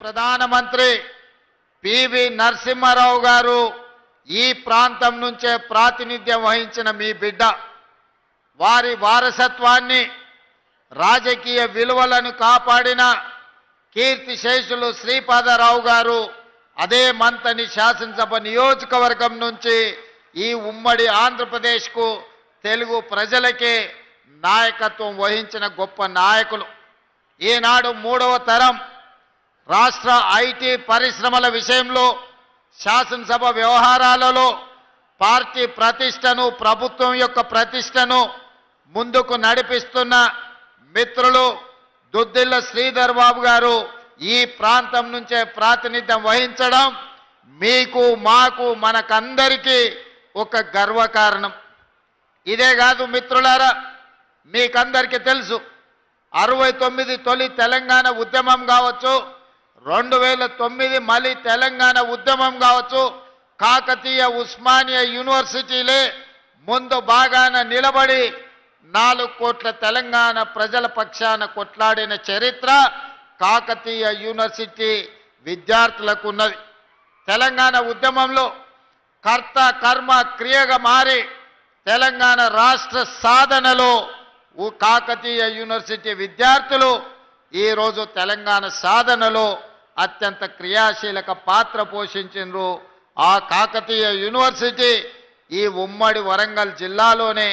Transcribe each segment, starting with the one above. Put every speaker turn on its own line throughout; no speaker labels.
ప్రధానమంత్రి పివి నరసింహారావు గారు ఈ ప్రాంతం నుంచే ప్రాతినిధ్యం వహించిన మీ బిడ్డ వారి వారసత్వాన్ని రాజకీయ విలువలను కాపాడిన కీర్తిశేషులు శ్రీపాదరావు గారు అదే మంతని శాసనసభ నియోజకవర్గం నుంచి ఈ ఉమ్మడి ఆంధ్రప్రదేశ్కు తెలుగు ప్రజలకే నాయకత్వం వహించిన గొప్ప నాయకులు. ఈనాడు మూడవ తరం రాష్ట్ర ఐటీ పరిశ్రమల విషయంలో శాసనసభ వ్యవహారాలలో పార్టీ ప్రతిష్టను ప్రభుత్వం యొక్క ప్రతిష్టను ముందుకు నడిపిస్తున్న మిత్రులు దుద్దిల్ల శ్రీధర్ బాబు గారు ఈ ప్రాంతం నుంచే ప్రాతినిధ్యం వహించడం మీకు మాకు మనకందరికీ ఒక గర్వకారణం. ఇదే కాదు మిత్రులారా, మీకందరికీ తెలుసు 69 తొలి తెలంగాణ ఉద్యమం కావచ్చు, 2009 మళ్ళీ తెలంగాణ ఉద్యమం కావచ్చు, కాకతీయ ఉస్మానియా యూనివర్సిటీలే ముందు బాగాన నిలబడి 4 కోట్ల తెలంగాణ ప్రజల పక్షాన కొట్లాడిన చరిత్ర కాకతీయ యూనివర్సిటీ విద్యార్థులకు ఉన్నది. తెలంగాణ ఉద్యమంలో కర్త కర్మ క్రియగా మారి తెలంగాణ రాష్ట్ర సాధనలో కాకతీయ యూనివర్సిటీ విద్యార్థులు ఈరోజు తెలంగాణ సాధనలో అత్యంత క్రియాశీలక పాత్ర పోషించారు. ఆ కాకతీయ యూనివర్సిటీ ఈ ఉమ్మడి వరంగల్ జిల్లాలోనే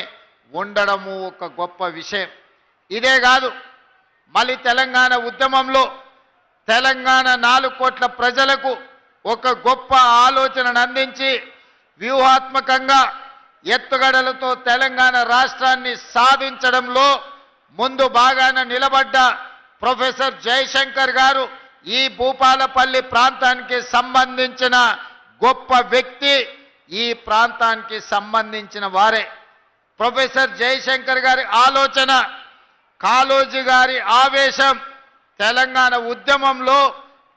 ఉండడము ఒక గొప్ప విషయం. ఇదే కాదు, మళ్ళీ తెలంగాణ ఉద్యమంలో తెలంగాణ 4 కోట్ల ప్రజలకు ఒక గొప్ప ఆలోచనను అందించి వ్యూహాత్మకంగా ఎత్తుగడలతో తెలంగాణ రాష్ట్రాన్ని సాధించడంలో ముందు బాగాన నిలబడ్డ ప్రొఫెసర్ జయశంకర్ గారు ఈ భూపాలపల్లి ప్రాంతానికి సంబంధించిన గొప్ప వ్యక్తి, ఈ ప్రాంతానికి సంబంధించిన వారే. ప్రొఫెసర్ జయశంకర్ గారి ఆలోచన, కాళోజీ గారి ఆవేశం తెలంగాణ ఉద్యమంలో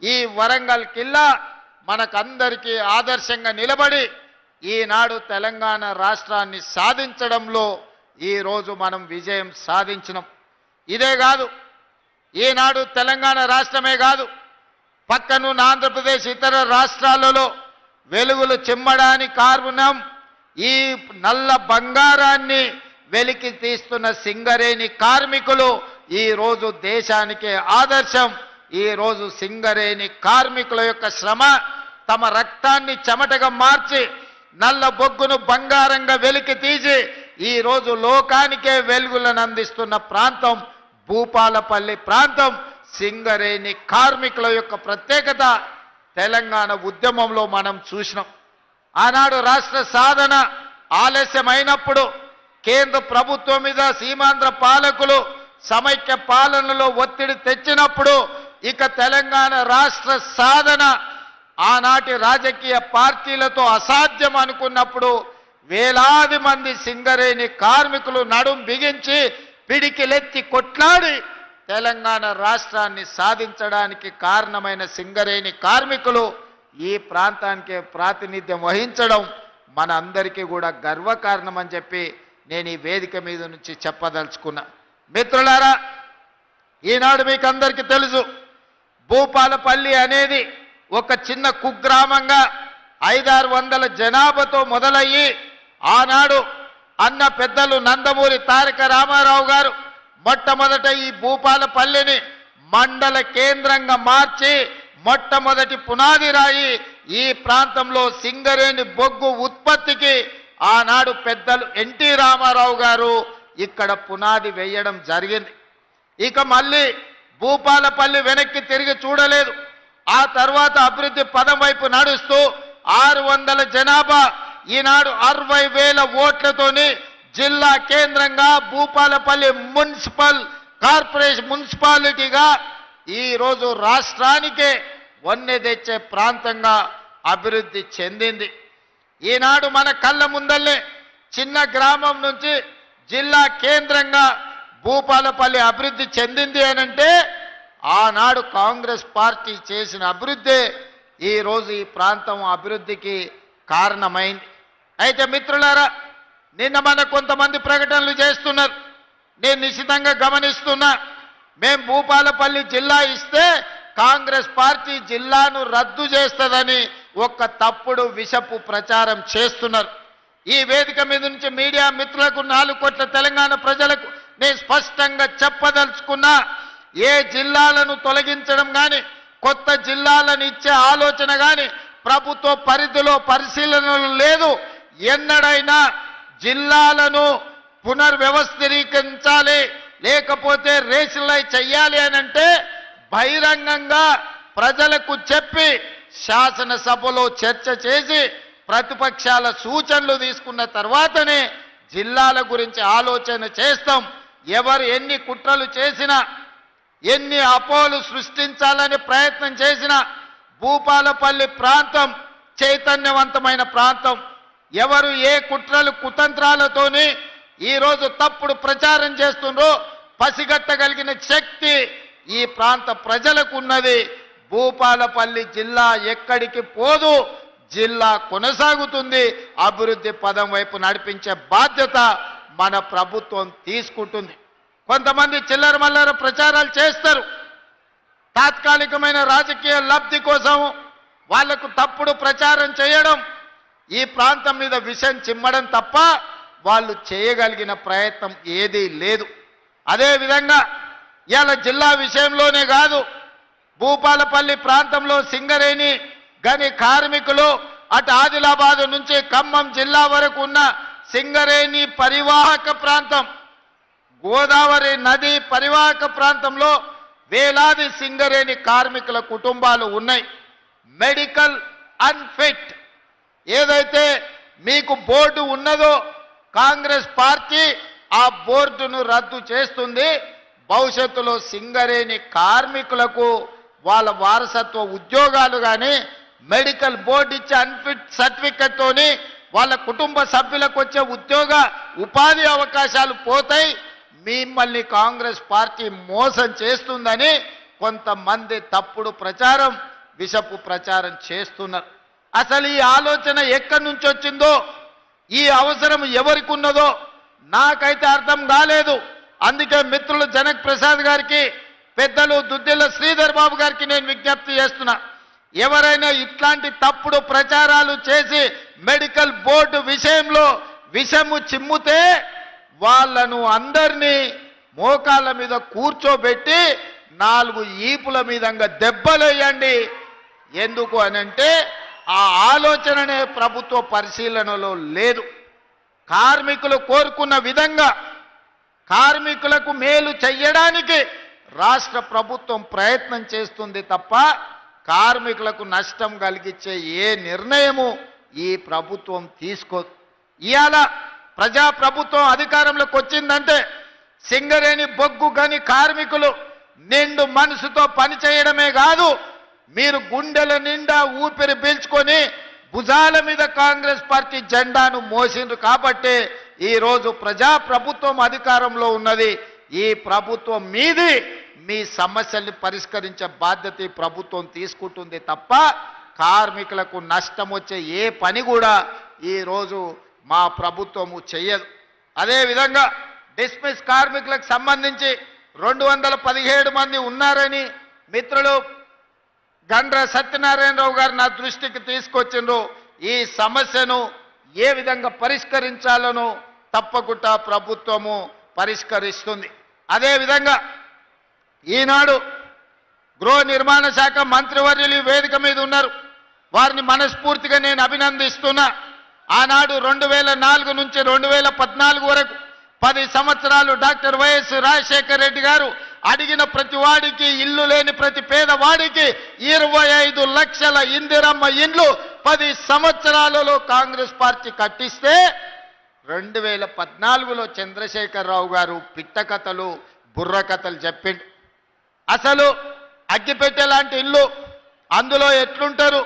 ఈ వరంగల్ కిల్లా మనకందరికీ ఆదర్శంగా నిలబడి ఈనాడు తెలంగాణ రాష్ట్రాన్ని సాధించడంలో ఈరోజు మనం విజయం సాధించినాం. ఇదే కాదు, ఈనాడు తెలంగాణ రాష్ట్రమే కాదు, పక్కనున్న ఆంధ్రప్రదేశ్ ఇతర రాష్ట్రాలలో వెలుగులు చిమ్మడానికి కారణం ఈ నల్ల బంగారాన్ని వెలికి తీస్తున్న సింగరేణి కార్మికులు ఈరోజు దేశానికే ఆదర్శం. ఈరోజు సింగరేణి కార్మికుల యొక్క శ్రమ తమ రక్తాన్ని చెమటగా మార్చి నల్ల బొగ్గును బంగారంగా వెలికి తీసి ఈరోజు లోకానికే వెలుగులను అందిస్తున్న ప్రాంతం భూపాలపల్లి ప్రాంతం. సింగరేణి కార్మికుల యొక్క ప్రత్యేకత తెలంగాణ ఉద్యమంలో మనం చూసినాం. ఆనాడు రాష్ట్ర సాధన ఆలస్యమైనప్పుడు కేంద్ర ప్రభుత్వం మీద సీమాంధ్ర పాలకులు సమైక్య పాలనలో ఒత్తిడి తెచ్చినప్పుడు ఇక తెలంగాణ రాష్ట్ర సాధన ఆనాటి రాజకీయ పార్టీలతో అసాధ్యం అనుకున్నప్పుడు వేలాది మంది సింగరేణి కార్మికులు నడుం బిగించి పిడికిలెత్తి కొట్లాడి తెలంగాణ రాష్ట్రాన్ని సాధించడానికి కారణమైన సింగరేణి కార్మికులు ఈ ప్రాంతానికి ప్రాతినిధ్యం వహించడం మన అందరికీ కూడా గర్వకారణం అని చెప్పి నేను ఈ వేదిక మీద నుంచి చెప్పదలుచుకున్నా. మిత్రులారా, ఈనాడు మీకు అందరికీ తెలుసు, భూపాలపల్లి అనేది ఒక చిన్న కుగ్రామంగా 500-600 జనాభాతో మొదలయ్యి ఆనాడు అన్న పెద్దలు నందమూరి తారక రామారావు గారు మొట్టమొదట ఈ భూపాలపల్లిని మండల కేంద్రంగా మార్చి మొట్టమొదటి పునాది రాయి ఈ ప్రాంతంలో సింగరేణి బొగ్గు ఉత్పత్తికి ఆనాడు పెద్దలు ఎన్టీ రామారావు గారు ఇక్కడ పునాది వేయడం జరిగింది. ఇక మళ్ళీ భూపాలపల్లి వెనక్కి తిరిగి చూడలేదు. ఆ తర్వాత అభివృద్ధి పదం వైపు నడుస్తూ 600 జనాభా ఈనాడు 60,000 ఓట్లతోని జిల్లా కేంద్రంగా భూపాలపల్లి మున్సిపల్ కార్పొరేషన్ మున్సిపాలిటీగా ఈరోజు రాష్ట్రానికే వన్నె తెచ్చే ప్రాంతంగా అభివృద్ధి చెందింది. ఈనాడు మన కళ్ళ ముందల్లే చిన్న గ్రామం నుంచి జిల్లా కేంద్రంగా భూపాలపల్లి అభివృద్ధి చెందింది అనంటే ఆనాడు కాంగ్రెస్ పార్టీ చేసిన అభివృద్ధి ఈరోజు ఈ ప్రాంతం అభివృద్ధికి కారణమైంది. అయితే మిత్రులారా, నిన్న మన కొంతమంది ప్రకటనలు చేస్తున్నారు, నేను నిశ్చితంగా గమనిస్తున్నా. మేము భూపాలపల్లి జిల్లా ఇస్తే కాంగ్రెస్ పార్టీ జిల్లాను రద్దు చేస్తుందని ఒక తప్పుడు విషపు ప్రచారం చేస్తున్నారు. ఈ వేదిక మీద నుంచి మీడియా మిత్రులకు 4 కోట్ల తెలంగాణ ప్రజలకు నేను స్పష్టంగా చెప్పదలుచుకున్నా, ఏ జిల్లాలను తొలగించడం కానీ కొత్త జిల్లాలను ఇచ్చే ఆలోచన కానీ ప్రభుత్వ పరిధిలో పరిశీలనలు లేదు. ఎన్నడైనా జిల్లాలను పునర్వ్యవస్థీకరించాలి, లేకపోతే రేషనలైజ్ చెయ్యాలి అని అంటే బహిరంగంగా ప్రజలకు చెప్పి శాసనసభలో చర్చ చేసి ప్రతిపక్షాల సూచనలు తీసుకున్న తర్వాతనే జిల్లాల గురించి ఆలోచన చేస్తాం. ఎవరు ఎన్ని కుట్రలు చేసినా, ఎన్ని అపోలు సృష్టించాలని ప్రయత్నం చేసినా భూపాలపల్లి ప్రాంతం చైతన్యవంతమైన ప్రాంతం. ఎవరు ఏ కుట్రలు కుతంత్రాలతోని ఈరోజు తప్పుడు ప్రచారం చేస్తుండ్రో పసిగట్టగలిగిన శక్తి ఈ ప్రాంత ప్రజలకు ఉన్నది. భూపాలపల్లి జిల్లా ఎక్కడికి పోదు, జిల్లా కొనసాగుతుంది. అభివృద్ధి పదం వైపు నడిపించే బాధ్యత మన ప్రభుత్వం తీసుకుంటుంది. కొంతమంది చిల్లర మల్లర ప్రచారాలు చేస్తారు. తాత్కాలికమైన రాజకీయ లబ్ధి కోసం వాళ్లకు తప్పుడు ప్రచారం చేయడం, ఈ ప్రాంతం మీద విషం చిమ్మడం తప్ప వాళ్ళు చేయగలిగిన ప్రయత్నం ఏదీ లేదు. అదేవిధంగా ఇవాళ జిల్లా విషయంలోనే కాదు, భూపాలపల్లి ప్రాంతంలో సింగరేణి గని కార్మికులు అటు ఆదిలాబాద్ నుంచి ఖమ్మం జిల్లా వరకు ఉన్న సింగరేణి పరివాహక ప్రాంతం, గోదావరి నది పరివాహక ప్రాంతంలో వేలాది సింగరేణి కార్మికుల కుటుంబాలు ఉన్నాయి. మెడికల్ అన్ఫిట్ ఏదైతే మీకు బోర్డు ఉన్నదో కాంగ్రెస్ పార్టీ ఆ బోర్డును రద్దు చేస్తుంది. భవిష్యత్తులో సింగరేణి కార్మికులకు వాళ్ళ వారసత్వ ఉద్యోగాలు కానీ మెడికల్ బోర్డు ఇచ్చే అన్ఫిట్ సర్టిఫికెట్తోని వాళ్ళ కుటుంబ సభ్యులకు వచ్చే ఉపాధి అవకాశాలు పోతాయి. మిమ్మల్ని కాంగ్రెస్ పార్టీ మోసం చేస్తుందని కొంతమంది తప్పుడు ప్రచారం, విషపు ప్రచారం చేస్తున్నారు. అసలు ఈ ఆలోచన ఎక్కడి నుంచి వచ్చిందో, ఈ అవసరం ఎవరికి ఉన్నదో నాకైతే అర్థం కాలేదు. అందుకే మిత్రులు జనక్ ప్రసాద్ గారికి, పెద్దలు దుద్దిల్ల శ్రీధర్ బాబు గారికి నేను విజ్ఞప్తి చేస్తున్నా, ఎవరైనా ఇట్లాంటి తప్పుడు ప్రచారాలు చేసి మెడికల్ బోర్డు విషయంలో విషము చిమ్ముతే వాళ్ళను అందరినీ మోకాళ్ళ మీద కూర్చోబెట్టి 4 ఈపుల మీదంగా దెబ్బలేయండి. ఎందుకు అనంటే ఆ ఆలోచననే ప్రభుత్వ పరిశీలనలో లేదు. కార్మికులు కోరుకున్న విధంగా కార్మికులకు మేలు చెయ్యడానికి రాష్ట్ర ప్రభుత్వం ప్రయత్నం చేస్తుంది తప్ప కార్మికులకు నష్టం కలిగించే ఏ నిర్ణయము ఈ ప్రభుత్వం తీసుకోదు. ఇవాళ ప్రజా ప్రభుత్వం అధికారంలోకి వచ్చిందంటే సింగరేణి బొగ్గు గని కార్మికులు నిండు మనసుతో పనిచేయడమే కాదు, మీరు గుండెల నిండా ఊపిరి పీల్చుకొని భుజాల మీద కాంగ్రెస్ పార్టీ జెండాను మోసిండ్రు కాబట్టి ఈరోజు ప్రజా ప్రభుత్వం అధికారంలో ఉన్నది. ఈ ప్రభుత్వం మీది, మీ సమస్యల్ని పరిష్కరించే బాధ్యత ఈ ప్రభుత్వం తీసుకుంటుంది తప్ప కార్మికులకు నష్టం వచ్చే ఏ పని కూడా ఈరోజు మా ప్రభుత్వము చెయ్యదు. అదేవిధంగా డిస్మిస్ కార్మికులకు సంబంధించి 217 మంది ఉన్నారని మిత్రులు గండ్ర సత్యనారాయణరావు గారు నా దృష్టికి తీసుకొచ్చిండ్రు. ఈ సమస్యను ఏ విధంగా పరిష్కరించాలనో తప్పకుండా ప్రభుత్వము పరిష్కరిస్తుంది. అదేవిధంగా ఈనాడు గృహ నిర్మాణ శాఖ మంత్రివర్యులు వేదిక మీద ఉన్నారు, వారిని మనస్ఫూర్తిగా నేను అభినందిస్తున్నా. ఆనాడు 2004 నుంచి 2014 వరకు 10 సంవత్సరాలు డాక్టర్ వైఎస్ రాజశేఖర రెడ్డి గారు అడిగిన ప్రతి వాడికి, ఇల్లు లేని ప్రతి పేదవాడికి 25 లక్షల ఇందిరమ్మ ఇండ్లు 10 సంవత్సరాలలో కాంగ్రెస్ పార్టీ కట్టిస్తే 2014లో చంద్రశేఖరరావు గారు పిట్ట కథలు, బుర్ర కథలు చెప్పిండు. అసలు అగ్గిపెట్టె లాంటి ఇల్లు అందులో ఎట్లుంటారు?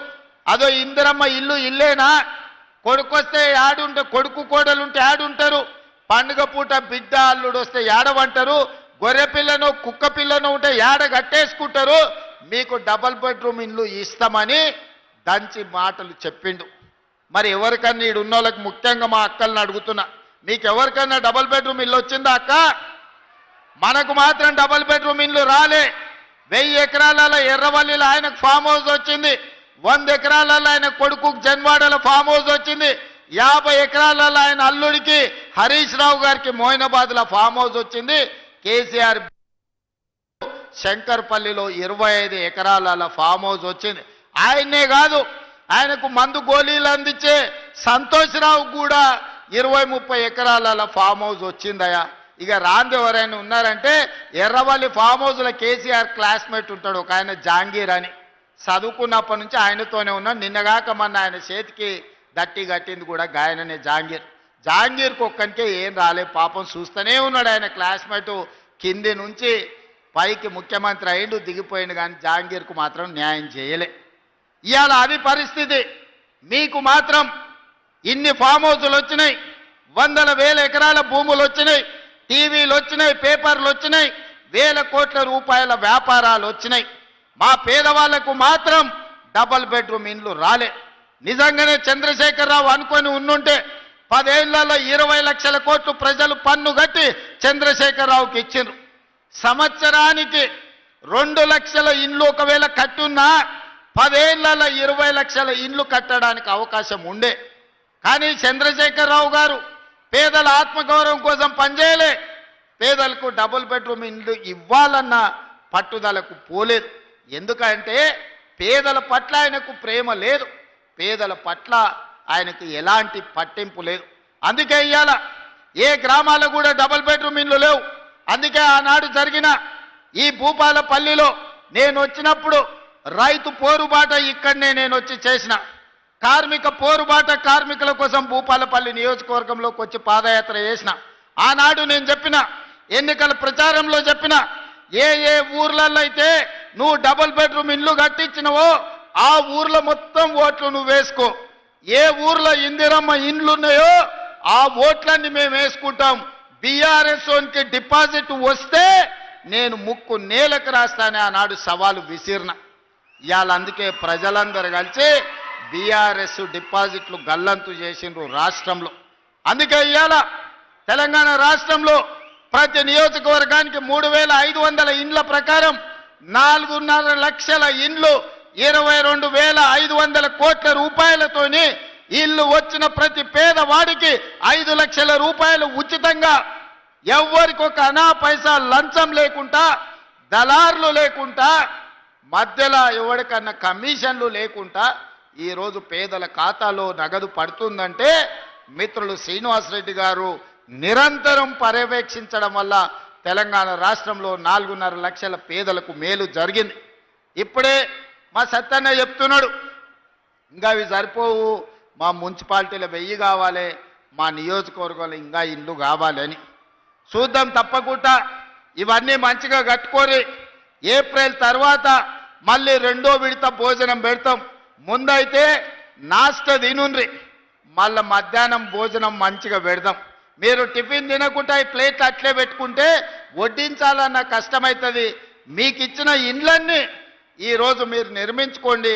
అదో ఇందిరమ్మ ఇల్లు ఇల్లేనా? కొడుకొస్తే యాడుంటే, కొడుకు కోడలుంటే యాడుంటారు? పండుగ పూట బిడ్డ అల్లుడు వస్తే యాడవంటారు? గొర్రె పిల్లను కుక్క పిల్లను ఉంటే యాడ కట్టేసుకుంటారు? మీకు డబల్ బెడ్రూమ్ ఇల్లు ఇస్తామని దంచి మాటలు చెప్పిండు. మరి ఎవరికన్నా ఈడు ఉన్న వాళ్ళకి, ముఖ్యంగా మా అక్కల్ని అడుగుతున్నా, మీకు ఎవరికన్నా డబల్ బెడ్రూమ్ ఇల్లు వచ్చిందా అక్క? మనకు మాత్రం డబల్ బెడ్రూమ్ ఇల్లు రాలే. 1000 ఎకరాలలో ఎర్రవల్లిలో ఆయనకు ఫామ్ హౌస్ వచ్చింది. 100 ఎకరాలలో ఆయన కొడుకు జన్వాడలో ఫామ్ హౌస్ వచ్చింది. 50 ఎకరాలలో ఆయన అల్లుడికి హరీష్ రావు గారికి మోయినాబాద్లో ఫామ్ హౌస్ వచ్చింది. కేసీఆర్ శంకర్పల్లిలో 25 ఎకరాల ఫామ్ హౌస్ వచ్చింది. ఆయన్నే కాదు, ఆయనకు మందు గోళీలు అందించే సంతోష్రావు కూడా 20-30 ఎకరాల ఫామ్ హౌస్ వచ్చిందయా. ఇక రాంది ఎవరైనా ఉన్నారంటే ఎర్రవల్లి ఫామ్ హౌస్లో కేసీఆర్ క్లాస్మేట్ ఉంటాడు ఒక ఆయన జాంగీర్ అని. చదువుకున్నప్పటి నుంచి ఆయనతోనే ఉన్నాడు. నిన్నగాక మొన్న ఆయన చేతికి దట్టి కట్టింది కూడా గాయననే జాంగీర్. జాంగీర్కి ఒక్కనికే ఏం రాలే పాపం, చూస్తూనే ఉన్నాడు ఆయన క్లాస్మేటు కింది నుంచి పైకి ముఖ్యమంత్రి అయిండు, దిగిపోయిండు, కానీ జాంగీర్కు మాత్రం న్యాయం చేయలే. ఇవాళ అది పరిస్థితి. మీకు మాత్రం ఇన్ని ఫామ్ హౌసులు వచ్చినాయి, 100,000 ఎకరాల భూములు వచ్చినాయి, టీవీలు వచ్చినాయి, పేపర్లు వచ్చినాయి, 1000 కోట్ల రూపాయల వ్యాపారాలు వచ్చినాయి. మా పేదవాళ్లకు మాత్రం డబల్ బెడ్రూమ్ ఇండ్లు రాలే. నిజంగానే చంద్రశేఖరరావు అనుకొని ఉండుంటే 10 ఏళ్లలో 20 లక్షల కోట్లు ప్రజలు పన్ను కట్టి చంద్రశేఖరరావుకి ఇచ్చిండ్రు. సంవత్సరానికి 2 లక్షల ఇండ్లు ఒకవేళ కట్టున్నా 10 ఏళ్లలో 20 లక్షల ఇండ్లు కట్టడానికి అవకాశం ఉండే. కానీ చంద్రశేఖరరావు గారు పేదల ఆత్మగౌరవం కోసం పనిచేయలే. పేదలకు డబుల్ బెడ్రూమ్ ఇండ్లు ఇవ్వాలన్న పట్టుదలకు పోలేదు. ఎందుకంటే పేదల పట్ల ఆయనకు ప్రేమ లేదు, పేదల పట్ల ఆయనకు ఎలాంటి పట్టింపు లేదు. అందుకే ఇవాళ ఏ గ్రామాల్లో కూడా డబుల్ బెడ్రూమ్ ఇండ్లు లేవు. అందుకే ఆనాడు జరిగిన ఈ భూపాలపల్లిలో నేను వచ్చినప్పుడు రైతు పోరుబాట ఇక్కడనే నేను వచ్చి చేసిన. కార్మిక పోరుబాట కార్మికుల కోసం భూపాలపల్లి నియోజకవర్గంలోకి వచ్చి పాదయాత్ర చేసిన. ఆనాడు నేను చెప్పిన, ఎన్నికల ప్రచారంలో చెప్పిన, ఏ ఏ ఊర్లలో అయితే నువ్వు డబుల్ బెడ్రూమ్ ఇల్లు కట్టించినవో ఆ ఊర్లో మొత్తం ఓట్లు నువ్వు వేసుకో. ఏ ఊర్లో ఇందిరమ్మ ఇండ్లు ఉన్నాయో ఆ ఓట్లన్నీ మేము వేసుకుంటాం. బీఆర్ఎస్ కి డిపాజిట్ వస్తే నేను ముక్కు నేలకు రాస్తానే ఆనాడు సవాలు విసిరిన. ఇవాళ అందుకే ప్రజలందరూ కలిసి బీఆర్ఎస్ డిపాజిట్లు గల్లంతు చేసిండ్రు రాష్ట్రంలో. అందుకే ఇవాళ తెలంగాణ రాష్ట్రంలో ప్రతి నియోజకవర్గానికి 3,500 ఇండ్ల ప్రకారం 4.5 లక్షల ఇండ్లు 22,500 కోట్ల రూపాయలతోని ఇల్లు వచ్చిన ప్రతి పేదవాడికి 5 లక్షల రూపాయలు ఉచితంగా, ఎవ్వరికి ఒక అనా పైసా లంచం లేకుండా, దళార్లు లేకుండా, మధ్యలో ఎవరికన్నా కమిషన్లు లేకుండా ఈరోజు పేదల ఖాతాలో నగదు పడుతుందంటే మిత్రులు శ్రీనివాసరెడ్డి గారు నిరంతరం పర్యవేక్షించడం వల్ల తెలంగాణ రాష్ట్రంలో 4.5 లక్షల పేదలకు మేలు జరిగింది. ఇప్పుడే మా సత్తన్న చెప్తున్నాడు, ఇంకా అవి సరిపోవు, మా మున్సిపాలిటీలో 1000 కావాలి, మా నియోజకవర్గంలో ఇంకా ఇల్లు కావాలి అని. చూద్దాం తప్పకుండా. ఇవన్నీ మంచిగా కట్టుకోరి. ఏప్రిల్ తర్వాత మళ్ళీ 2వ విడత భోజనం పెడతాం. ముందైతే నాష్ట తినుండ్రి, మళ్ళీ మధ్యాహ్నం భోజనం మంచిగా పెడదాం. మీరు టిఫిన్ తినకుండా ఈ ప్లేట్లు అట్లే పెట్టుకుంటే వడ్డించాలన్న కష్టమవుతుంది. మీకు ఇచ్చిన ఇండ్లన్నీ ఈరోజు మీరు నిర్మించుకోండి,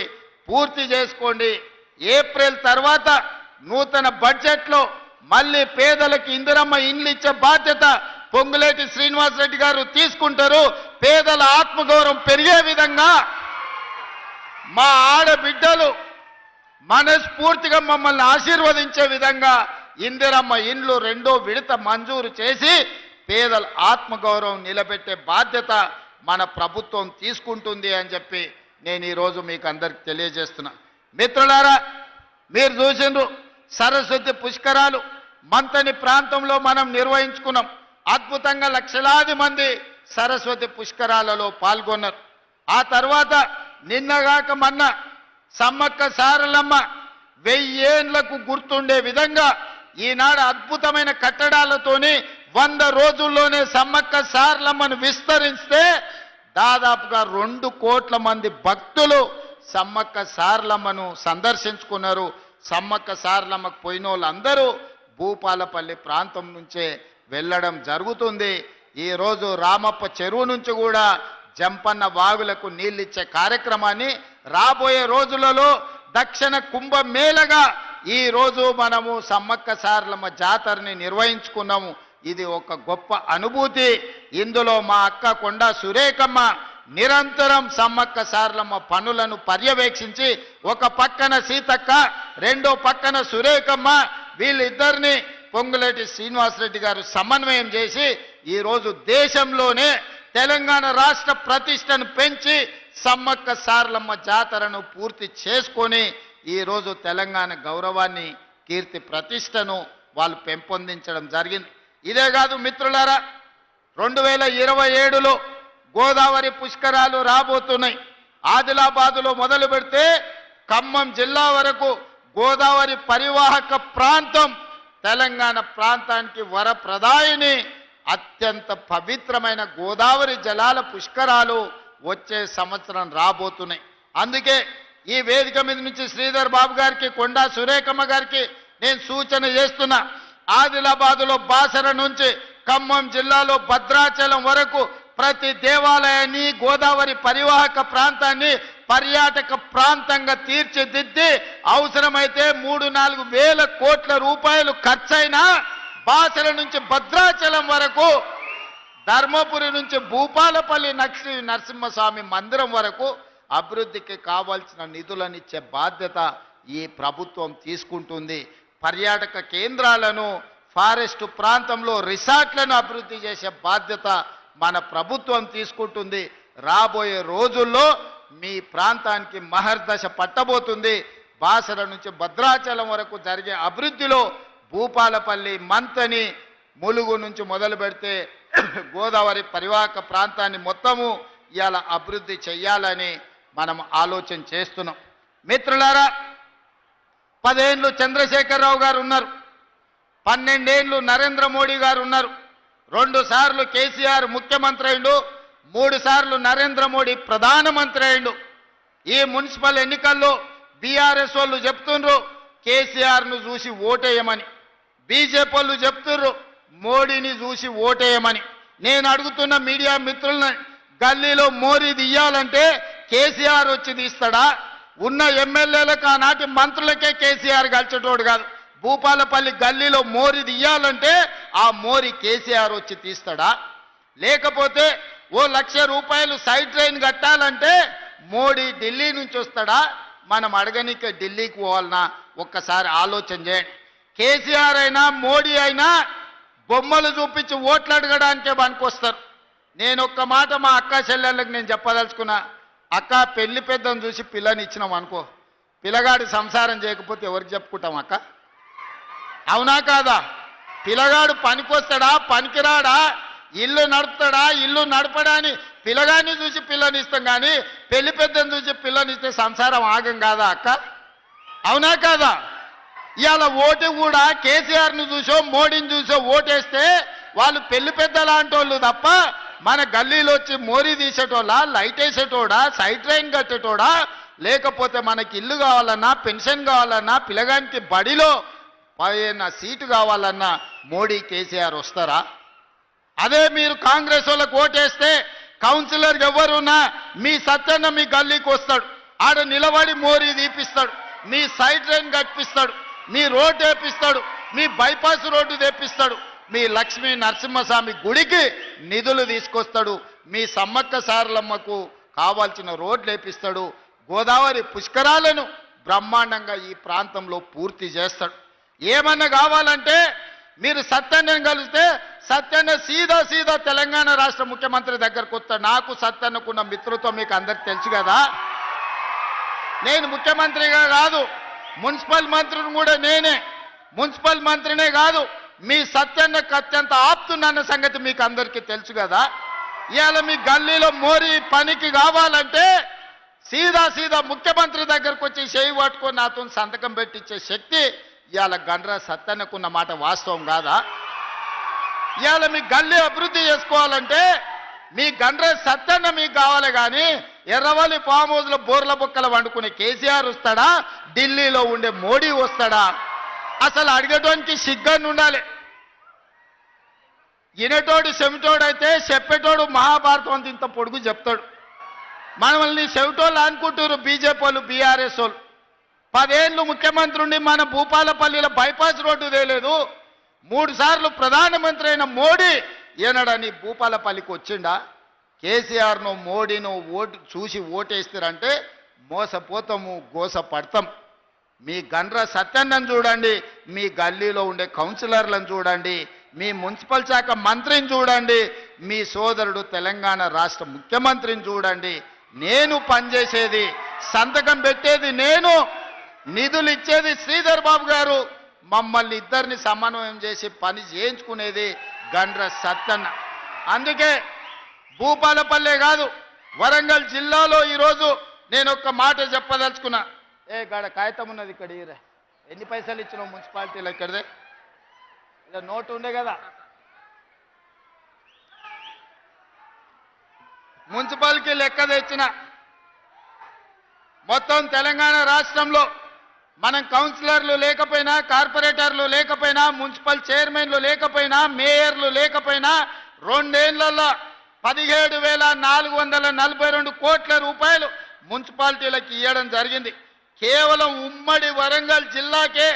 పూర్తి చేసుకోండి. ఏప్రిల్ తర్వాత నూతన బడ్జెట్లో మళ్ళీ పేదలకు ఇందిరమ్మ ఇండ్లు ఇచ్చే బాధ్యత పొంగులేటి శ్రీనివాసరెడ్డి గారు తీసుకుంటారు. పేదల ఆత్మగౌరవం పెరిగే విధంగా మా ఆడబిడ్డలు మనస్ఫూర్తిగా మమ్మల్ని ఆశీర్వదించే విధంగా ఇందిరమ్మ ఇండ్లు 2వ విడత మంజూరు చేసి పేదల ఆత్మగౌరవం నిలబెట్టే బాధ్యత మన ప్రభుత్వం తీసుకుంటుంది అని చెప్పి నేను ఈరోజు మీకు అందరికి తెలియజేస్తున్నా. మిత్రులారా, మీరు చూసిండ్రు సరస్వతి పుష్కరాలు మంతని ప్రాంతంలో మనం నిర్వహించుకున్నాం. అద్భుతంగా లక్షలాది మంది సరస్వతి పుష్కరాలలో పాల్గొన్నారు. ఆ తర్వాత నిన్నగాక మొన్న సమ్మక్క సారలమ్మ 1000 ఏళ్లకు గుర్తుండే విధంగా ఈనాడు అద్భుతమైన కట్టడాలతోని 100 రోజుల్లోనే సమ్మక్క సారలమ్మను విస్తరిస్తే దాదాపుగా 2 కోట్ల మంది భక్తులు సమ్మక్క సారలమ్మను సందర్శించుకున్నారు. సమ్మక్క సారలమ్మకు పోయిన వాళ్ళందరూ భూపాలపల్లి ప్రాంతం నుంచే వెళ్ళడం జరుగుతుంది. ఈరోజు రామప్ప చెరువు నుంచి కూడా జంపన్న వాగులకు నీళ్ళిచ్చే కార్యక్రమాన్ని రాబోయే రోజులలో దక్షిణ కుంభమేళగా ఈరోజు మనము సమ్మక్క సారలమ్మ జాతరని నిర్వహించుకున్నాము. ఇది ఒక గొప్ప అనుభూతి. ఇందులో మా అక్క కొండా సురేఖమ్మ నిరంతరం సమ్మక్క సారలమ్మ పనులను పర్యవేక్షించి ఒక పక్కన సీతక్క రెండో పక్కన సురేఖమ్మ వీళ్ళిద్దరిని పొంగులేటి శ్రీనివాసరెడ్డి గారు సమన్వయం చేసి ఈరోజు దేశంలోనే తెలంగాణ రాష్ట్ర ప్రతిష్టను పెంచి సమ్మక్క సారలమ్మ జాతరను పూర్తి చేసుకొని ఈరోజు తెలంగాణ గౌరవాన్ని కీర్తి ప్రతిష్టను వాళ్ళు పెంపొందించడం జరిగింది. ఇదే కాదు మిత్రులారా, 2027లో గోదావరి పుష్కరాలు రాబోతున్నాయి. ఆదిలాబాదులో మొదలు పెడితే ఖమ్మం జిల్లా వరకు గోదావరి పరివాహక ప్రాంతం తెలంగాణ ప్రాంతానికి వరప్రదాయిని అత్యంత పవిత్రమైన గోదావరి జలాల పుష్కరాలు వచ్చే సంవత్సరం రాబోతున్నాయి. అందుకే ఈ వేదిక మీద నుంచి శ్రీధర్ బాబు గారికి కొండా సురేఖమ్మ గారికి నేను సూచన చేస్తున్నా, ఆదిలాబాదులో బాసర నుంచి ఖమ్మం జిల్లాలో భద్రాచలం వరకు ప్రతి దేవాలయాన్ని గోదావరి పరివాహక ప్రాంతాన్ని పర్యాటక ప్రాంతంగా తీర్చిదిద్ది అవసరమైతే 3-4 వేల కోట్ల రూపాయలు ఖర్చైనా బాసర నుంచి భద్రాచలం వరకు ధర్మపురి నుంచి భూపాలపల్లి నరసింహస్వామి మందిరం వరకు అభివృద్ధికి కావాల్సిన నిధులనిచ్చే బాధ్యత ఈ ప్రభుత్వం తీసుకుంటుంది. పర్యాటక కేంద్రాలను ఫారెస్ట్ ప్రాంతంలో రిసార్ట్లను అభివృద్ధి చేసే బాధ్యత మన ప్రభుత్వం తీసుకుంటుంది. రాబోయే రోజుల్లో మీ ప్రాంతానికి మహర్దశ పట్టబోతుంది. బాసర నుంచి భద్రాచలం వరకు జరిగే అభివృద్ధిలో భూపాలపల్లి మంతని ములుగు నుంచి మొదలు పెడితే గోదావరి పరివాహక ప్రాంతాన్ని మొత్తము ఇవాళ అభివృద్ధి చెయ్యాలని మనం ఆలోచన చేస్తున్నాం. మిత్రులారా, 10 ఏళ్ళు చంద్రశేఖరరావు గారు ఉన్నారు, 12 ఏళ్ళు నరేంద్ర మోడీ గారు ఉన్నారు, 2 సార్లు కేసీఆర్ ముఖ్యమంత్రి అయిండు, 3 సార్లు నరేంద్ర మోడీ ప్రధానమంత్రి అయిండు. ఈ మున్సిపల్ ఎన్నికల్లో బీఆర్ఎస్ వాళ్ళు చెప్తుండ్రు కేసీఆర్ను చూసి ఓటేయమని, బీజేపీ వాళ్ళు చెప్తుర్రు మోడీని చూసి ఓటేయమని. నేను అడుగుతున్న మీడియా మిత్రులను, గల్లీలో మోరీ తీయాలంటే కేసీఆర్ వచ్చి తీస్తాడా? ఉన్న ఎమ్మెల్యేలకు ఆనాటి మంత్రులకే కేసీఆర్ గెలిచేటోడు కాదు. భూపాలపల్లి గల్లీలో మోరీ తీయాలంటే ఆ మోరీ కేసీఆర్ వచ్చి తీస్తాడా? లేకపోతే ఓ 1,00,000 రూపాయలు సైడ్ ట్రైన్ కట్టాలంటే మోడీ ఢిల్లీ నుంచి వస్తాడా? మనం అడగనికే ఢిల్లీకి పోవాలన్నా? ఒక్కసారి ఆలోచన చేయండి. కేసీఆర్ అయినా మోడీ అయినా బొమ్మలు చూపించి ఓట్లు అడగడానికే పనికొస్తారు. నేను ఒక్క మాట మా అక్క చెల్లెళ్ళకి నేను చెప్పదలుచుకున్నా, అక్క పెళ్లి పెద్దను చూసి పిల్లని ఇచ్చినాం అనుకో, పిల్లగాడి సంసారం చేయకపోతే ఎవరికి చెప్పుకుంటాం అక్క? అవునా కాదా? పిల్లగాడు పనికొస్తాడా పనికిరాడా, ఇల్లు నడుపుతాడా ఇల్లు నడపడా అని పిల్లగాడిని చూసి పిల్లనిస్తాం, కానీ పెళ్లి పెద్దను చూసి పిల్లనిస్తే సంసారం ఆగం కాదా అక్క? అవునా కాదా? ఇవాళ ఓటు కూడా కేసీఆర్ని చూసో మోడీని చూసో ఓటేస్తే వాళ్ళు పెళ్లి పెద్ద లాంటి వాళ్ళు తప్ప మన గల్లీలో వచ్చి మోరీ తీసేటోడా, లైట్ వేసేటోడా, సైడ్ ట్రైన్ కట్టేటోడా, లేకపోతే మనకి ఇల్లు కావాలన్నా పెన్షన్ కావాలన్నా పిల్లగానికి బడిలో పైన సీటు కావాలన్నా మోడీ కేసీఆర్ వస్తారా? అదే మీరు కాంగ్రెస్ వాళ్ళకు ఓటేస్తే కౌన్సిలర్ ఎవరున్నా మీ సత్యన్న మీ గల్లీకి వస్తాడు, ఆడ నిలబడి మోరీ తీపిస్తాడు, మీ సైడ్ ట్రైన్ కట్టిస్తాడు, మీ రోడ్డు వేపిస్తాడు, మీ బైపాస్ రోడ్డు తెప్పిస్తాడు, మీ లక్ష్మీ నరసింహస్వామి గుడికి నిధులు తీసుకొస్తాడు, మీ సమ్మక్క సారలమ్మకు కావాల్సిన రోడ్లు వేపిస్తాడు, గోదావరి పుష్కరాలను బ్రహ్మాండంగా ఈ ప్రాంతంలో పూర్తి చేస్తాడు. ఏమన్నా కావాలంటే మీరు సత్యన్నను కలిస్తే సత్యన్న సీదా తెలంగాణ రాష్ట్ర ముఖ్యమంత్రి దగ్గరకు వస్తాడు. నాకు సత్యన్నకున్న మిత్రత్వం మీకు అందరికి తెలుసు కదా. నేను ముఖ్యమంత్రిగా కాదు, మున్సిపల్ మంత్రిని కూడా నేనే. మున్సిపల్ మంత్రినే కాదు, మీ సత్యన్నకు అత్యంత ఆప్తున్న సంగతి మీకు అందరికీ తెలుసు కదా. ఇవాళ మీ గల్లీలో మోరీ పనికి కావాలంటే సీదా ముఖ్యమంత్రి దగ్గరకు వచ్చి చేయి పట్టుకొని నాతో సంతకం పెట్టించే శక్తి ఇవాళ గండ్ర సత్యన్నకున్న మాట వాస్తవం కాదా? ఇవాళ మీ గల్లీ అభివృద్ధి చేసుకోవాలంటే మీ గండ్ర సత్యన్న మీకు కావాలి, కానీ ఎర్రవల్లి ఫామ్ హౌస్లో బోర్ల బొక్కలు వండుకునే కేసీఆర్ వస్తాడా? ఢిల్లీలో ఉండే మోడీ వస్తాడా? అసలు అడిగేటోనికి సిగ్గని ఉండాలి. వినేటోడు చెవిటోడైతే చెప్పేటోడు మహాభారతం అంత ఇంత పొడుగు చెప్తాడు. మనల్ని చెవిటోళ్ళు అనుకుంటారు బీజేపీ వాళ్ళు బీఆర్ఎస్ వాళ్ళు. 10 ఏళ్ళు ముఖ్యమంత్రి ఉండి మన భూపాలపల్లిలో బైపాస్ రోడ్డు తేలేదు. 3 సార్లు ప్రధానమంత్రి అయిన మోడీ ఏనాడని భూపాలపల్లికి వచ్చిండా? కేసీఆర్ను మోడీను ఓటు చూసి ఓటేస్తారంటే మోసపోతాము, గోసపడతాం. మీ గండ్ర సత్యన్నను చూడండి, మీ గల్లీలో ఉండే కౌన్సిలర్లను చూడండి, మీ మున్సిపల్ శాఖ మంత్రిని చూడండి, మీ సోదరుడు తెలంగాణ రాష్ట్ర ముఖ్యమంత్రిని చూడండి. నేను పనిచేసేది, సంతకం పెట్టేది నేను, నిధులు ఇచ్చేది శ్రీధర్ బాబు గారు, మమ్మల్ని ఇద్దరిని సమన్వయం చేసి పని చేయించుకునేది గండ్ర సత్యన్న. అందుకే భూపాలపల్లె కాదు, వరంగల్ జిల్లాలో ఈరోజు నేను ఒక్క మాట చెప్పదలుచుకున్నా. గాడ కాగితం ఉన్నది ఇక్కడ, ఎన్ని పైసలు ఇచ్చినావు మున్సిపాలిటీలో? ఇక్కడదే ఇలా నోటు ఉండే కదా. మున్సిపాలిటీ లెక్క తెచ్చిన మొత్తం తెలంగాణ రాష్ట్రంలో మనం కౌన్సిలర్లు లేకపోయినా, కార్పొరేటర్లు లేకపోయినా, మున్సిపల్ చైర్మన్లు లేకపోయినా, మేయర్లు లేకపోయినా 2 ఏళ్లలో 17,442 కోట్ల రూపాయలు మున్సిపాలిటీలకు ఇవ్వడం జరిగింది. కేవలం ఉమ్మడి వరంగల్ జిల్లాకే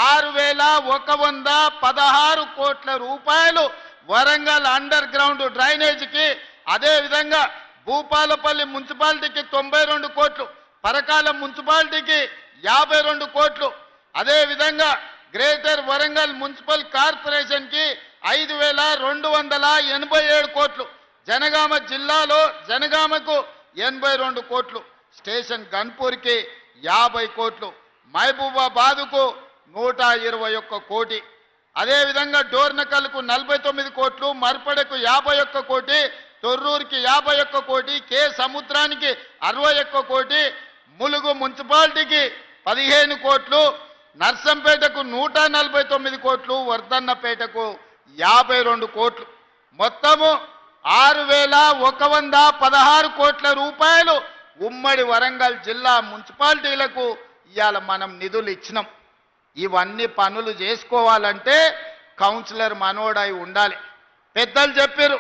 6,116 కోట్ల రూపాయలు వరంగల్ అండర్ గ్రౌండ్ డ్రైనేజీకి, అదేవిధంగా భూపాలపల్లి మున్సిపాలిటీకి 92 కోట్లు, పరకాల మున్సిపాలిటీకి 52 కోట్లు, అదేవిధంగా గ్రేటర్ వరంగల్ మున్సిపల్ కార్పొరేషన్కి 5,287 కోట్లు, జనగామ జిల్లాలో జనగామకు 82 కోట్లు, స్టేషన్ గన్పూర్కి 50 కోట్లు, మహబూబాబాదుకు 121 కోటి, అదేవిధంగా డోర్నకల్కు 49 కోట్లు, మర్పడకు 51 కోటి, తొర్రూరుకి 51 కోటి, కే సముద్రానికి 61 కోటి, ములుగు మున్సిపాలిటీకి 15 కోట్లు, నర్సంపేటకు 149 కోట్లు, వర్ధన్నపేటకు 52 కోట్లు, మొత్తము 6,116 కోట్ల రూపాయలు ఉమ్మడి వరంగల్ జిల్లా మున్సిపాలిటీలకు ఇవాళ మనం నిధులు ఇచ్చినాం. ఇవన్నీ పనులు చేసుకోవాలంటే కౌన్సిలర్ మనోడై ఉండాలి. పెద్దలు చెప్పారు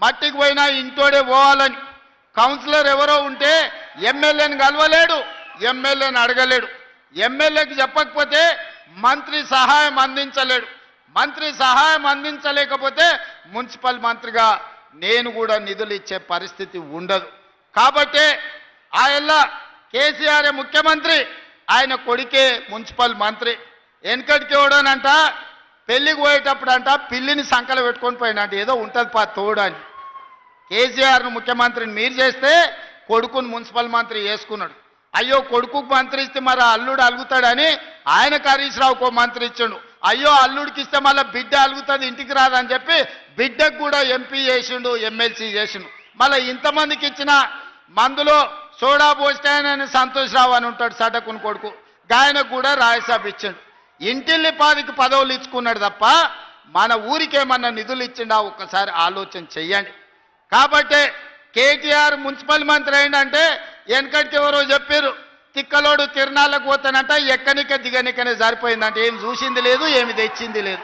మట్టికి పోయినా ఇంటోడే పోవాలని. కౌన్సిలర్ ఎవరో ఉంటే ఎమ్మెల్యేని కలవలేడు, ఎమ్మెల్యేని అడగలేడు, ఎమ్మెల్యేకి చెప్పకపోతే మంత్రి సహాయం అందించలేడు, మంత్రి సహాయం అందించలేకపోతే మున్సిపల్ మంత్రిగా నేను కూడా నిధులు ఇచ్చే పరిస్థితి ఉండదు. కాబట్టే ఆయన కేసీఆర్ ముఖ్యమంత్రి, ఆయన కొడుకే మున్సిపల్ మంత్రి. వెనకటికి ఎవడోనంట పెళ్లికి పోయేటప్పుడు అంట పిల్లిని సంకలు పెట్టుకొని పోయినంట, ఏదో ఉంటుంది తోడని. కేసీఆర్ను ముఖ్యమంత్రిని మీరు చేస్తే కొడుకును మున్సిపల్ మంత్రి చేసుకున్నాడు. అయ్యో కొడుకుకు మంత్రి ఇస్తే మరి అల్లుడు అలుగుతాడని ఆయనకు హరీష్ రావుకో మంత్రి ఇచ్చిండు. అయ్యో అల్లుడికి ఇస్తే మళ్ళీ బిడ్డ అలుగుతుంది ఇంటికి రాదని చెప్పి బిడ్డకు కూడా ఎంపీ చేసిండు, ఎమ్మెల్సీ చేసిండు. మళ్ళీ ఇంతమందికి ఇచ్చిన మందులో సోడా పోస్తాయని సంతోష్ రావు అని ఉంటాడు సటకుని కొడుకు, గాయనకు కూడా రాజ్యసభ ఇచ్చిండు. ఇంటిల్లి పాదికి పదవులు ఇచ్చుకున్నాడు తప్ప మన ఊరికేమన్నా నిధులు ఇచ్చిండా ఒక్కసారి ఆలోచన చెయ్యండి. కాబట్టి కేటీఆర్ మున్సిపల్ మంత్రి అయిందంటే వెనకటికి ఎవరో చెప్పారు తిక్కలోడు తిరణాలకు పోతానంట, ఎక్కనిక దిగనికనే సరిపోయిందంటే ఏం చూసింది లేదు, ఏమి తెచ్చింది లేదు.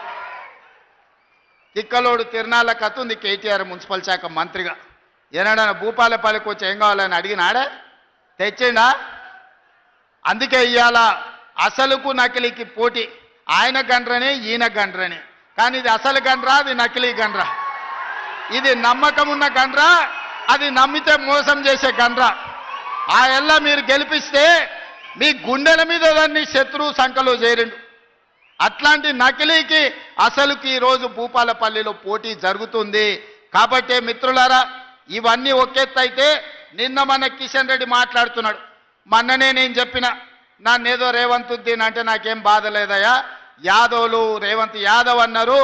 తిక్కలోడు తిరణాల కథ ఉంది కేటీఆర్ మున్సిపల్ శాఖ మంత్రిగా. ఏనాడన్నా భూపాలపల్లికి వచ్చి ఏం కావాలని అడిగినాడే, తెచ్చిండా? అందుకే ఇవాళ అసలుకు నకిలీకి పోటీ. ఆయన గండ్రనే ఈయన గండ్రనే, కానీ ఇది అసలు గండ్రా, అది నకిలీ గండ్రా. ఇది నమ్మకం ఉన్న గండ్రా, అది నమ్మితే మోసం చేసే గండ్రా. ఆ ఎల్ల మీరు గెలిపిస్తే మీ గుండెల మీద దాన్ని శత్రువు సంఖలో చేరిండు. అట్లాంటి నకిలీకి అసలుకి ఈరోజు భూపాలపల్లిలో పోటీ జరుగుతుంది. కాబట్టే మిత్రులారా, ఇవన్నీ ఒకెత్తైతే నిన్న మన కిషన్ రెడ్డి మాట్లాడుతున్నాడు. మొన్ననే నేను చెప్పిన నన్నేదో రేవంత్ ఉద్దీన్ అంటే నాకేం బాధ లేదయ్యా, యాదవులు రేవంత్ యాదవ్ అన్నారు,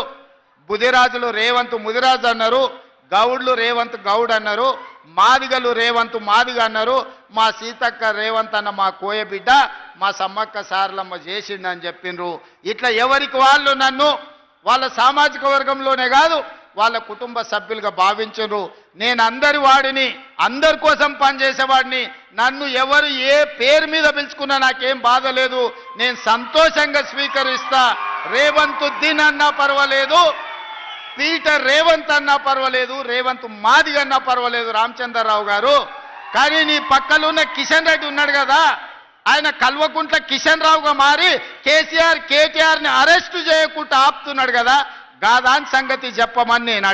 బుదిరాజులు రేవంత్ ముదిరాజు అన్నారు, గౌడ్లు రేవంత్ గౌడ్ అన్నారు, మాదిగలు రేవంత్ మాదిగ అన్నారు, మా సీతక్క రేవంత్ అన్న మా కోయ బిడ్డ, మా సమ్మక్క సారలమ్మ చేసిండని చెప్పిండ్రు. ఇట్లా ఎవరికి వాళ్ళు నన్ను వాళ్ళ సామాజిక వర్గంలోనే కాదు వాళ్ళ కుటుంబ సభ్యులుగా భావించరు. నేను అందరి వాడిని, అందరి కోసం పనిచేసేవాడిని. నన్ను ఎవరు ఏ పేరు మీద పిలుచుకున్నా నాకేం బాధ లేదు, నేను సంతోషంగా స్వీకరిస్తా. రేవంత్ ఉద్దీన్ అన్నా పర్వాలేదు, పీటర్ రేవంత్ అన్నా పర్వాలేదు, రేవంత్ మాదిగ అన్నా పర్వాలేదు రామచంద్రరావు గారు. కానీ నీ పక్కలో ఉన్న కిషన్ రెడ్డి ఉన్నాడు కదా, ఆయన కల్వకుంట్ల కిషన్ రావుగా మారి కేసీఆర్ కేటీఆర్ని అరెస్టు చేయకుండా ఆపుతున్నాడు కదా, గాదాని సంగతి చెప్పమని నేను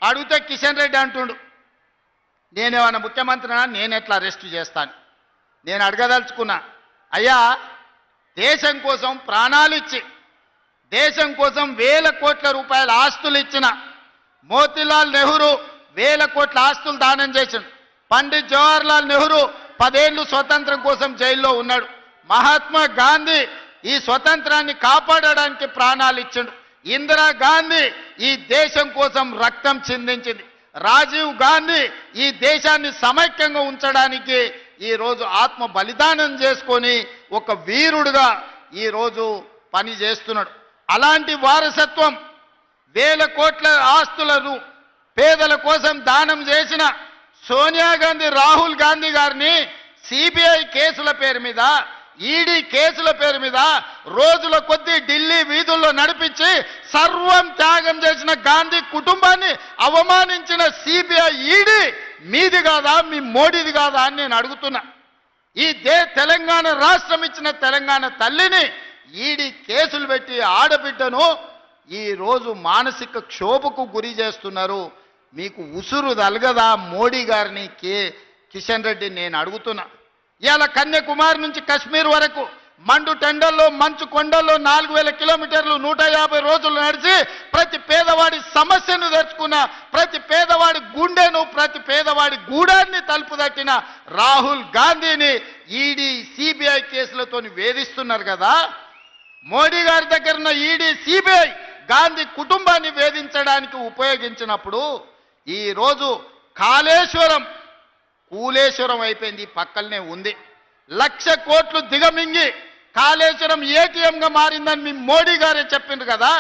అడిగితే కిషన్ రెడ్డి అంటుండు నేనేమన్నా ముఖ్యమంత్రినా, నేను ఎట్లా అరెస్ట్ చేస్తాను? నేను అడగదలుచుకున్నా, అయ్యా దేశం కోసం ప్రాణాలు ఇచ్చి దేశం కోసం వేల కోట్ల రూపాయల ఆస్తులు ఇచ్చిన మోతీలాల్ నెహ్రూ వేల కోట్ల ఆస్తులు దానం చేసిండు. పండిత్ జవహర్లాల్ నెహ్రూ 10 ఏళ్ళు స్వతంత్రం కోసం జైల్లో ఉన్నాడు. మహాత్మా గాంధీ ఈ స్వతంత్రాన్ని కాపాడడానికి ప్రాణాలు ఇచ్చిండు. ఇందిరాగాంధీ ఈ దేశం కోసం రక్తం చిందించింది. రాజీవ్ గాంధీ ఈ దేశాన్ని సమైక్యంగా ఉంచడానికి ఈరోజు ఆత్మ బలిదానం చేసుకొని ఒక వీరుడుగా ఈరోజు పని చేస్తున్నాడు. అలాంటి వారసత్వం వేల కోట్ల ఆస్తులను పేదల కోసం దానం చేసిన సోనియా గాంధీ, రాహుల్ గాంధీ గారిని సిబిఐ కేసుల పేరు మీద, ఈడీ కేసుల పేరు మీద రోజుల కొద్దీ ఢిల్లీ వీధుల్లో నడిపించి సర్వం త్యాగం చేసిన గాంధీ కుటుంబాన్ని అవమానించిన సిబిఐ, ఈడీ మీది కాదా, మీ మోడీది కాదా అని నేను అడుగుతున్నా. ఈ తెలంగాణ రాష్ట్రం ఇచ్చిన తెలంగాణ తల్లిని ఈడీ కేసులు పెట్టి ఆడబిడ్డను ఈరోజు మానసిక క్షోభకు గురి చేస్తున్నారు. మీకు ఉసురు తలగదా మోడీ గారిని, కిషన్ రెడ్డి నేను అడుగుతున్నా. ఇవాళ కన్యాకుమారి నుంచి కశ్మీర్ వరకు మండు టెండల్లో, మంచు కొండల్లో 4000 కిలోమీటర్లు 150 రోజులు నడిచి ప్రతి పేదవాడి సమస్యను తెచ్చుకున్న, ప్రతి పేదవాడి గుండెను, ప్రతి పేదవాడి గూడాన్ని తలుపు తట్టిన రాహుల్ గాంధీని ఈడీ, సిబిఐ కేసులతో వేధిస్తున్నారు కదా. మోడీ గారి దగ్గర ఉన్న ఈడీ, సిబిఐ గాంధీ కుటుంబాన్ని వేధించడానికి ఉపయోగించినప్పుడు ఈరోజు కాళేశ్వరం కూలేశ్వరం అయిపోయింది. పక్కనే ఉంది. 1,00,000 కోట్లు దిగమింగి కాళేశ్వరం ఏటీఎంగా మారిందని మీ మోడీ గారే చెప్పిండ్రు కదా.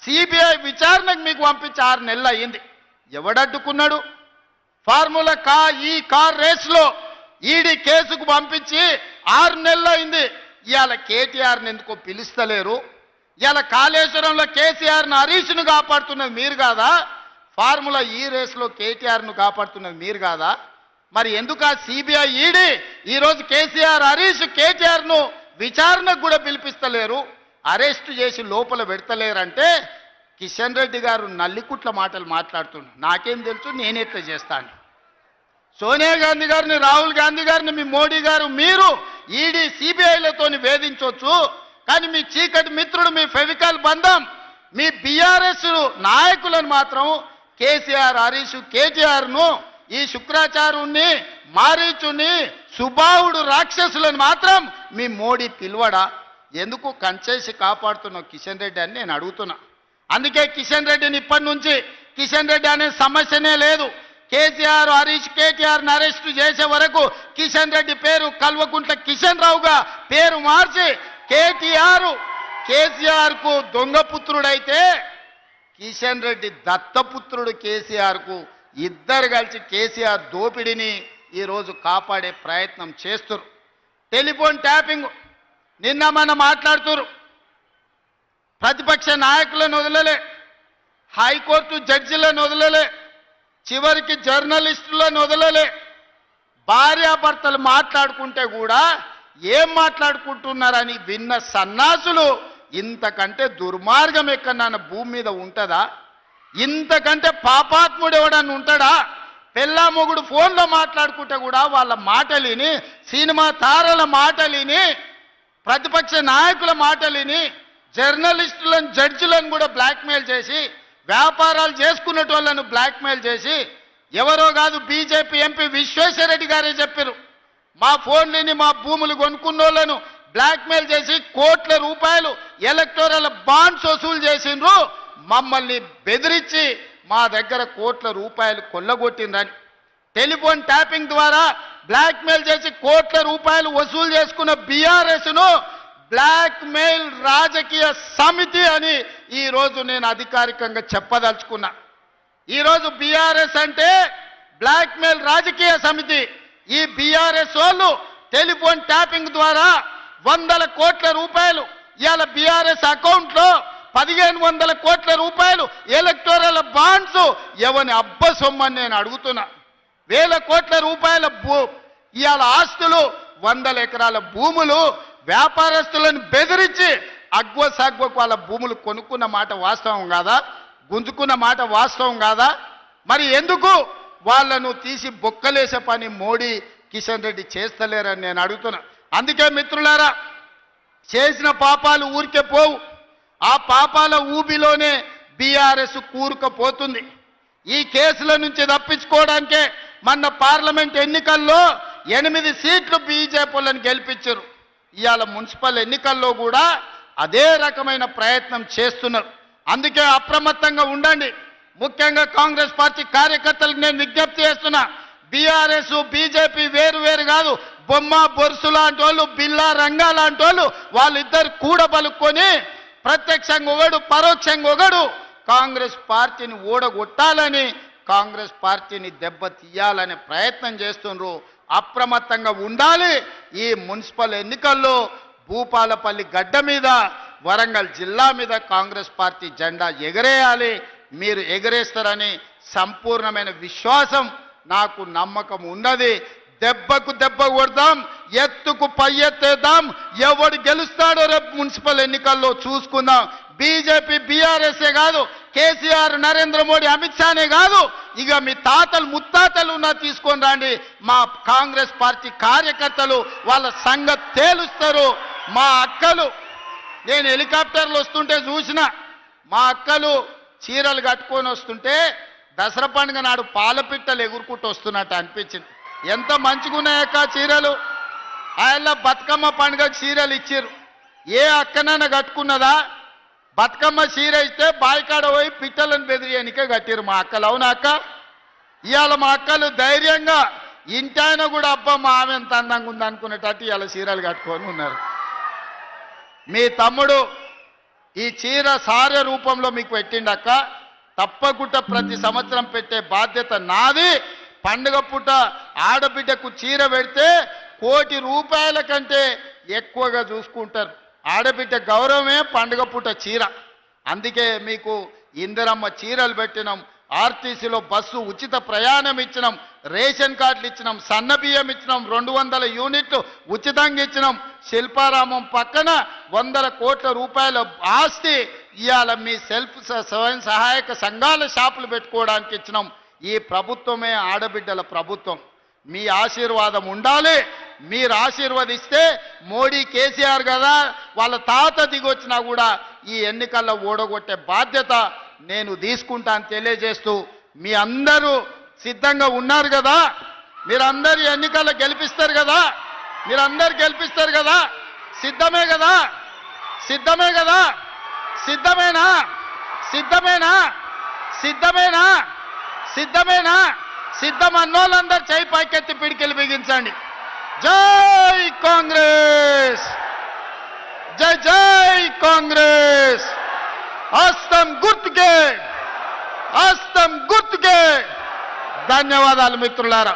సిబిఐ విచారణకు మీకు పంపించి 6 నెలలు అయ్యింది. ఎవడడ్డుకున్నాడు? ఫార్ములా ఈ కార్ రేస్లో ఈడీ కేసుకు పంపించి 6 నెలలు అయింది. ఇవాళ కేటీఆర్ని ఎందుకో పిలుస్తలేరు? ఇవాళ కాళేశ్వరంలో కేసీఆర్ను, హరీష్ను కాపాడుతున్నది మీరు కాదా? ఫార్ములా ఈ రేస్లో కేటీఆర్ను కాపాడుతున్నది మీరు కాదా? మరి ఎందుకు ఆ సిబిఐ, ఈడీ ఈరోజు కేసీఆర్, హరీష్, కేటీఆర్ను విచారణకు కూడా పిలిపిస్తలేరు, అరెస్ట్ చేసి లోపల పెడతలేరంటే కిషన్ రెడ్డి గారు నల్లికుట్ల మాటలు మాట్లాడుతున్నారు. నాకేం తెలుసు, నేనెట్లా చేస్తాను? సోనియా గాంధీ గారిని, రాహుల్ గాంధీ గారిని మీ మోడీ గారు, మీరు ఈడీ, సిబిఐలతో వేధించవచ్చు. కానీ మీ చీకటి మిత్రుడు, మీ ఫెవికాల్ బంధం, మీ బీఆర్ఎస్ నాయకులను మాత్రం కేసీఆర్, హరీష్, కేటీఆర్ను, ఈ శుక్రాచార్యుణ్ణి, మారీచుని, సుబాహుడు రాక్షసులను మాత్రం మీ మోడీ పిలువడా? ఎందుకు కంచేసి కాపాడుతున్న కిషన్ రెడ్డి అని నేను అడుగుతున్నా. అందుకే కిషన్ రెడ్డిని ఇప్పటి నుంచి కిషన్ రెడ్డి అనే సమస్యనే లేదు. కేసీఆర్, హరీష్, కేటీఆర్ని అరెస్టు చేసే వరకు కిషన్ రెడ్డి పేరు కల్వకుంట్ల కిషన్ రావుగా పేరు మార్చి కేసీఆర్కు దొంగపుత్రుడైతే కిషన్ రెడ్డి దత్తపుత్రుడు కేసీఆర్కు, ఇద్దరు కలిసి కేసీఆర్ దోపిడిని ఈరోజు కాపాడే ప్రయత్నం చేస్తున్నారు. టెలిఫోన్ ట్యాపింగ్ నిన్న మనం మాట్లాడుతున్నారు. ప్రతిపక్ష నాయకులను వదలలే, హైకోర్టు జడ్జిలను వదలలే, చివరికి జర్నలిస్టులను వదలలే. భార్యాభర్తలు మాట్లాడుకుంటే కూడా ఏం మాట్లాడుకుంటున్నారని విన్న సన్నాసులు ఇంతకంటే దుర్మార్గం ఎక్కడన్నా భూమి మీద ఉంటుందా? ఇంతకంటే పాపాత్ముడు ఎవడన్నా ఉంటాడా? పెళ్ళా మొగుడు ఫోన్లో మాట్లాడుకుంటే కూడా వాళ్ళ మాటలిని, సినిమా తారల మాటలిని, ప్రతిపక్ష నాయకుల మాటలిని, జర్నలిస్టులను, జడ్జిలను కూడా బ్లాక్మెయిల్ చేసి, వ్యాపారాలు చేసుకునేటోళ్లను బ్లాక్మెయిల్ చేసి, ఎవరో కాదు బీజేపీ ఎంపీ విశ్వేశ్వరరెడ్డి గారే చెప్పారు, మా ఫోన్లని, మా భూములు కొనుక్కున్నోళ్లను బ్లాక్మెయిల్ చేసి కోట్ల రూపాయలు ఎలక్టోరల్ బాండ్స్ వసూలు చేసిండ్రు, మమ్మల్ని బెదిరించి మా దగ్గర కోట్ల రూపాయలు కొల్లగొట్టిందని. టెలిఫోన్ ట్యాపింగ్ ద్వారా బ్లాక్మెయిల్ చేసి కోట్ల రూపాయలు వసూలు చేసుకున్న బీఆర్ఎస్ను బ్లాక్మెయిల్ రాజకీయ సమితి అని ఈరోజు నేను అధికారికంగా చెప్పదలుచుకున్నా. ఈరోజు బీఆర్ఎస్ అంటే బ్లాక్మెయిల్ రాజకీయ సమితి. ఈ బీఆర్ఎస్ వాళ్ళు టెలిఫోన్ ట్యాపింగ్ ద్వారా 100 కోట్ల రూపాయలు ఇవాళ బీఆర్ఎస్ అకౌంట్లో 1500 కోట్ల రూపాయలు ఎలక్టోరల్ బాండ్స్ ఎవని అబ్బ సొమ్మని నేను అడుగుతున్నా. 1000 కోట్ల రూపాయల ఇవాళ ఆస్తులు, 100 ఎకరాల భూములు వ్యాపారస్తులను బెదిరించి అగ్వసాగ్వకు వాళ్ళ భూములు కొనుక్కున్న మాట వాస్తవం కాదా? గుంజుకున్న మాట వాస్తవం కాదా? మరి ఎందుకు వాళ్ళను తీసి బొక్కలేసే పని మోడీ కిషన్ రెడ్డి చేస్తలేరని నేను అడుగుతున్నా. అందుకే మిత్రులారా, చేసిన పాపాలు ఊరికే పోవు. ఆ పాపాల ఊబిలోనే బీఆర్ఎస్ కూరుకుపోతుంది. ఈ కేసుల నుంచి తప్పించుకోవడానికే మొన్న పార్లమెంట్ ఎన్నికల్లో 8 సీట్లు బీజేపీలను గెలిపించారు. ఇవాళ మున్సిపల్ ఎన్నికల్లో కూడా అదే రకమైన ప్రయత్నం చేస్తున్నారు. అందుకే అప్రమత్తంగా ఉండండి. ముఖ్యంగా కాంగ్రెస్ పార్టీ కార్యకర్తలకు నేను విజ్ఞప్తి చేస్తున్నా, బీఆర్ఎస్ బీజేపీ వేరు వేరు కాదు. బొమ్మ బొరుసు లాంటి వాళ్ళు, బిల్లా రంగా లాంటి వాళ్ళు, వాళ్ళిద్దరు కూడబలుక్కొని ప్రత్యక్షంగా ఒకడు పరోక్షంగా ఒకడు కాంగ్రెస్ పార్టీని ఓడగొట్టాలని, కాంగ్రెస్ పార్టీని దెబ్బ తీయాలనే ప్రయత్నం చేస్తున్నారు. అప్రమత్తంగా ఉండాలి. ఈ మున్సిపల్ ఎన్నికల్లో భూపాలపల్లి గడ్డ మీద, వరంగల్ జిల్లా మీద కాంగ్రెస్ పార్టీ జెండా ఎగరేయాలి. మీరు ఎగరేస్తారని సంపూర్ణమైన విశ్వాసం, నాకు నమ్మకం ఉన్నది. దెబ్బకు దెబ్బ కొడదాం, ఎత్తుకు పై ఎత్తేద్దాం. ఎవడు గెలుస్తాడో రేపు మున్సిపల్ ఎన్నికల్లో చూసుకుందాం. బీజేపీ బీఆర్ఎస్ఏ కాదు, కేసీఆర్ నరేంద్ర మోడీ అమిత్ షానే కాదు, ఇక మీ తాతలు ముత్తాతలు ఉన్నా తీసుకొని రండి. మా కాంగ్రెస్ పార్టీ కార్యకర్తలు వాళ్ళ సంగతి తేలుస్తారు. మా అక్కలు, నేను హెలికాప్టర్లు వస్తుంటే చూసిన, మా అక్కలు చీరలు కట్టుకొని వస్తుంటే దసరా పండుగ నాడు పాలపిట్టలు ఎగురుకుంటూ వస్తున్నట్టు అనిపించింది. ఎంత మంచిగున్నాయక్క చీరలు. ఆయన బతుకమ్మ పండుగకు చీరలు ఇచ్చారు. ఏ అక్కనైనా కట్టుకున్నదా? బతుకమ్మ చీర ఇస్తే బాయికాడ పోయి పిట్టలను బెదిరియనికే కట్టారు మా అక్కలు. అవునా అక్క? ఇవాళ మా అక్కలు ధైర్యంగా ఇంటాయన కూడా అబ్బా మా ఆమె ఎంత అందంగా ఉంది అనుకునేటట్టు ఇవాళ చీరలు కట్టుకొని ఉన్నారు. మీ తమ్ముడు ఈ చీర సారే రూపంలో మీకు పెట్టిండక్క. తప్పకుండా ప్రతి సంవత్సరం పెట్టే బాధ్యత నాది. పండుగ పూట ఆడబిడ్డకు చీర పెడితే 1 కోటి రూపాయల కంటే ఎక్కువగా చూసుకుంటారు. ఆడబిడ్డ గౌరవమే పండుగ పూట చీర. అందుకే మీకు ఇందిరమ్మ చీరలు పెట్టినాం, ఆర్టీసీలో బస్సు ఉచిత ప్రయాణం ఇచ్చినాం, రేషన్ కార్డులు ఇచ్చినాం, సన్న బియ్యం ఇచ్చినాం, 200 యూనిట్లు ఉచితంగా ఇచ్చినాం. శిల్పారామం పక్కన 100 కోట్ల రూపాయల ఆస్తి ఇవాళ మీ స్వయం సహాయక సంఘాల షాపులు పెట్టుకోవడానికి ఇచ్చినాం. ఈ ప్రభుత్వమే ఆడబిడ్డల ప్రభుత్వం. మీ ఆశీర్వాదం ఉండాలి. మీరు ఆశీర్వదిస్తే మోడీ కేసీఆర్ కదా, వాళ్ళ తాత దిగొచ్చినా కూడా ఈ ఎన్నికల్లో ఓడగొట్టే బాధ్యత నేను తీసుకుంటాను తెలియజేస్తూ, మీ అందరూ సిద్ధంగా ఉన్నారు కదా? మీరందరూ ఎన్నికల్లో గెలిపిస్తారు కదా? మీరందరూ గెలిపిస్తారు కదా? సిద్ధమే కదా? సిద్ధమే కదా? సిద్ధమేనా? సిద్ధమేనా? సిద్ధమేనా? సిద్ధమేనా? సిద్ధం అన్నోళ్ళందరూ చేయి పైకెత్తి పిడికిలు బిగించండి. జై కాంగ్రెస్, జై జై కాంగ్రెస్. హస్తం గుర్తుకే, హస్తం గుర్తుకే. ధన్యవాదాలు మిత్రులారా.